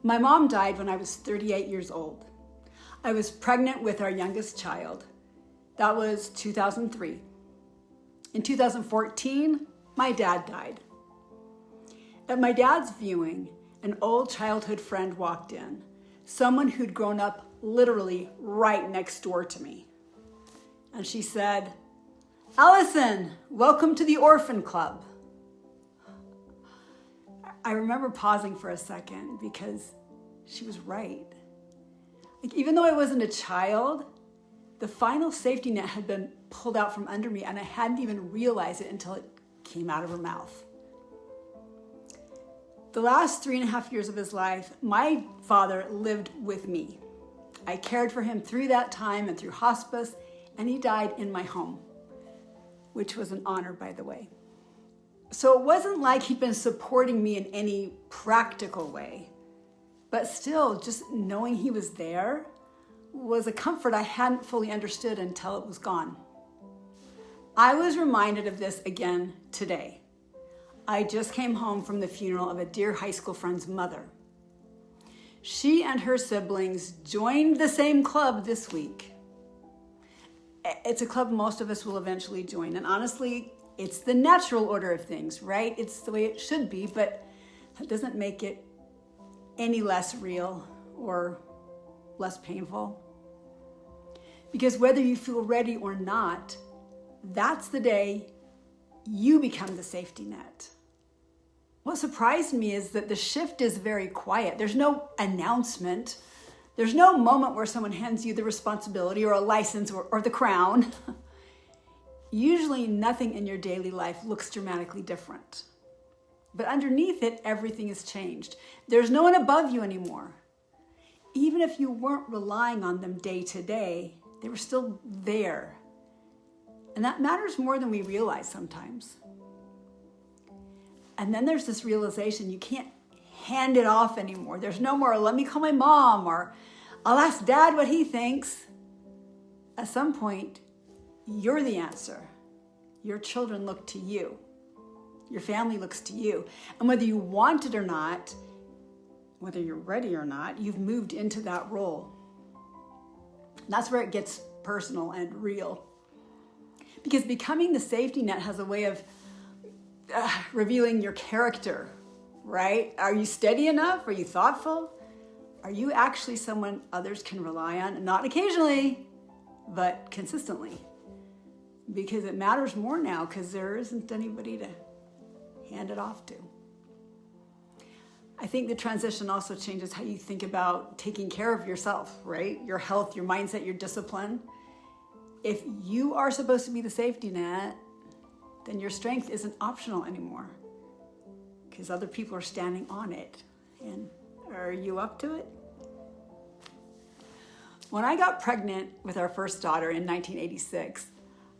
My mom died when I was 38 years old. I was pregnant with our youngest child. That was 2003. In 2014, my dad died. At my dad's viewing, an old childhood friend walked in, someone who'd grown up literally right next door to me. And she said, "Allison, welcome to the orphan club." I remember pausing for a second because she was right. Even though I wasn't a child, the final safety net had been pulled out from under me, and I hadn't even realized it until it came out of her mouth. The last 3.5 years of his life, my father lived with me. I cared for him through that time and through hospice, and he died in my home, which was an honor, by the way. So it wasn't like he'd been supporting me in any practical way, but still, just knowing he was there was a comfort I hadn't fully understood until it was gone. I was reminded of this again today. I just came home from the funeral of a dear high school friend's mother. She and her siblings joined the same club this week. It's a club most of us will eventually join, and honestly, it's the natural order of things, right? It's the way it should be, but that doesn't make it any less real or less painful. Because whether you feel ready or not, that's the day you become the safety net. What surprised me is that the shift is very quiet. There's no announcement. There's no moment where someone hands you the responsibility or a license or the crown. Usually nothing in your daily life looks dramatically different. But underneath it, everything has changed. There's no one above you anymore. Even if you weren't relying on them day to day, they were still there. And that matters more than we realize sometimes. And then there's this realization you can't hand it off anymore. There's no more, let me call my mom, or I'll ask dad what he thinks. At some point, you're the answer. Your children look to you. Your family looks to you. And whether you want it or not, whether you're ready or not, you've moved into that role. That's where it gets personal and real. Because becoming the safety net has a way of revealing your character, right? Are you steady enough? Are you thoughtful? Are you actually someone others can rely on? Not occasionally, but consistently. Because it matters more now because there isn't anybody to hand it off to. I think the transition also changes how you think about taking care of yourself, right? Your health, your mindset, your discipline. If you are supposed to be the safety net, then your strength isn't optional anymore because other people are standing on it. And are you up to it? When I got pregnant with our first daughter in 1986,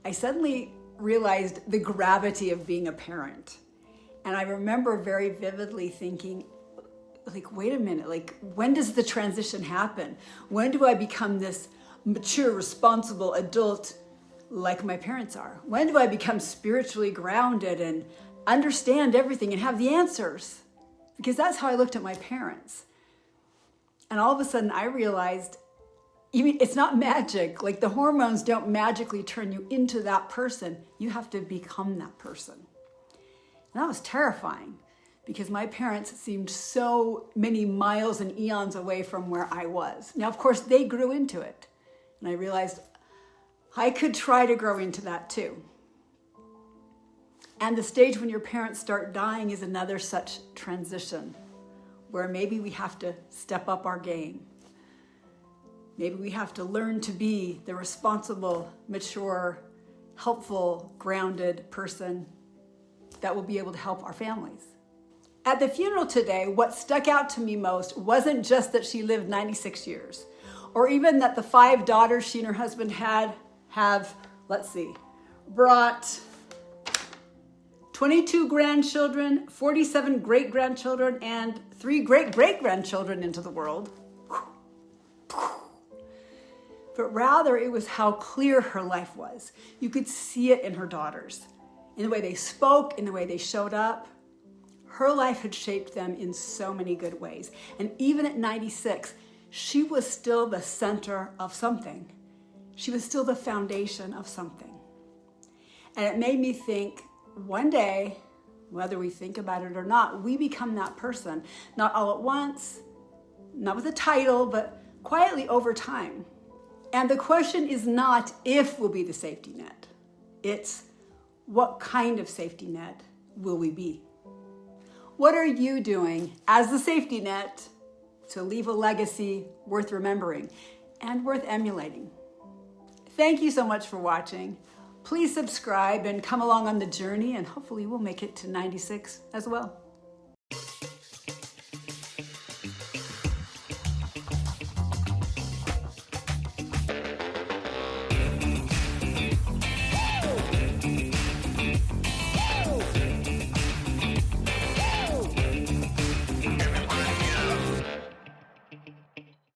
I suddenly realized the gravity of being a parent. And I remember very vividly thinking, wait a minute, when does the transition happen? When do I become this mature, responsible adult like my parents are? When do I become spiritually grounded and understand everything and have the answers? Because that's how I looked at my parents. And all of a sudden I realized, it's not magic. The hormones don't magically turn you into that person. You have to become that person. And that was terrifying because my parents seemed so many miles and eons away from where I was. Now, of course, they grew into it. And I realized I could try to grow into that too. And the stage when your parents start dying is another such transition where maybe we have to step up our game. Maybe we have to learn to be the responsible, mature, helpful, grounded person that will be able to help our families. At the funeral today, what stuck out to me most wasn't just that she lived 96 years, or even that the 5 daughters she and her husband have brought 22 grandchildren, 47 great-grandchildren, and 3 great-great-grandchildren into the world. But rather, it was how clear her life was. You could see it in her daughters, in the way they spoke, in the way they showed up. Her life had shaped them in so many good ways. And even at 96, she was still the center of something. She was still the foundation of something. And it made me think, one day, whether we think about it or not, we become that person. Not all at once, not with a title, but quietly over time. And the question is not if we'll be the safety net. It's what kind of safety net will we be? What are you doing as the safety net to leave a legacy worth remembering and worth emulating? Thank you so much for watching. Please subscribe and come along on the journey, and hopefully we'll make it to 96 as well.